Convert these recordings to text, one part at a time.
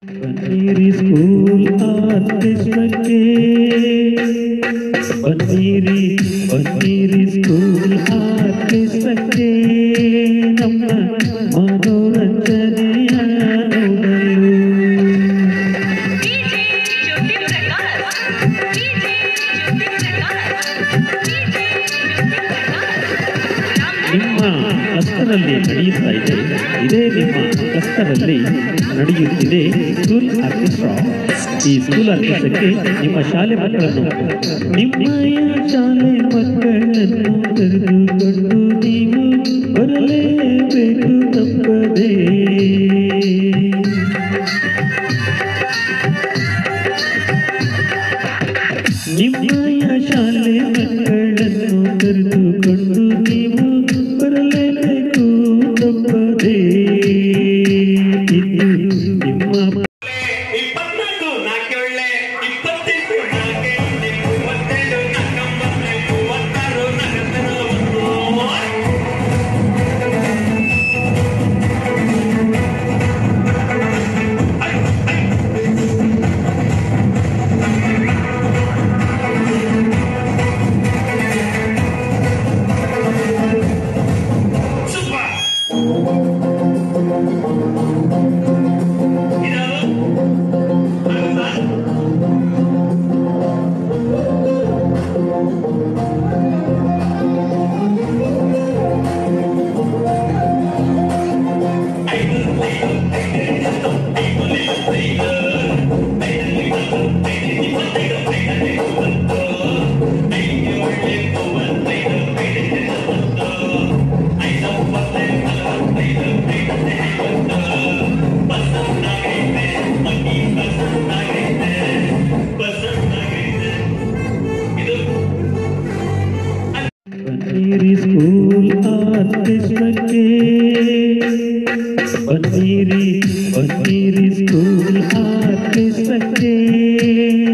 बन्नीरी school orchestra बन्नीरी school orchestra ನಮ್ಮ ಮನೋರಂಜನೆಯ ನೋಡಲು ನಿಮ್ಮ ಕ್ಲಸ್ಟರಲ್ಲಿ ನಡೆಯುತ್ತಾ ಇದೆ. ಇದೇ ನಿಮ್ಮ ಕ್ಲಸ್ಟರಲ್ಲಿ ನಡೆಯುತ್ತಿದೆ ಸ್ಕೂಲ್ ಆರ್ಕೆಸ್ಟ್ರಾ. ಈ ಸ್ಕೂಲ್ ಆರ್ಕೆಸ್ಟ್ರಾಕ್ಕೆ ನಿಮ್ಮ ಶಾಲೆ ಮಕ್ಕಳನ್ನು ಕರೆದುಕೊಂಡು ನೀವು ಬರಲೇಬೇಕು ತಪ್ಪದೇ. ನಿಮ್ಮಯ ಶಾಲೆ ಮಕ್ಕಳನ್ನು ಕರೆದುಕೊಂಡು ನೀವು ಬರಲೇಬೇಕು ತಪ್ಪದೇ. ನಿಮ್ಮ बन्नीरी स्कूल आर्केस्ट्रा बन्नीरी स्कूल आर्केस्ट्रा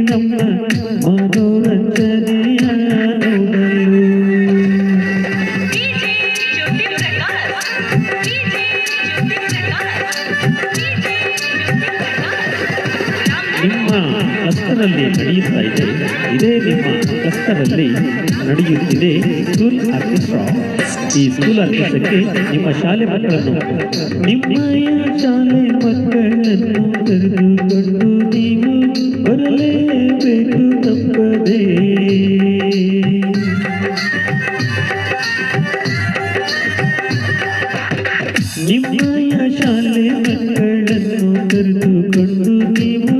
ನಮ್ಮ ಮನೋರಂಜನೆಯ ನೋಡಲು ನಿಮ್ಮ ಕ್ಲಸ್ಟರಲ್ಲಿ ನಡೆಯುತ್ತಾ ಇದೆ. ಇದೇ ನಿಮ್ಮ ಕ್ಲಸ್ಟರಲ್ಲಿ ನಡೆಯುತ್ತಿದೆ ಸ್ಕೂಲ್ ಆರ್ಕೆಸ್ಟ್ರಾ. ಈ ಸ್ಕೂಲ್ ಆರ್ಕೆಸ್ಟ್ರಾಕ್ಕೆ ನಿಮ್ಮ ಶಾಲೆ ಮಕ್ಕಳನ್ನು ಕರೆದುಕೊಂಡು ನೀವು ಬರಲೇಬೇಕು ತಪ್ಪದೇ. ನಿಮ್ಮಯ ಶಾಲೆ ಮಕ್ಕಳನ್ನು ಕರೆದುಕೊಂಡು ನೀವು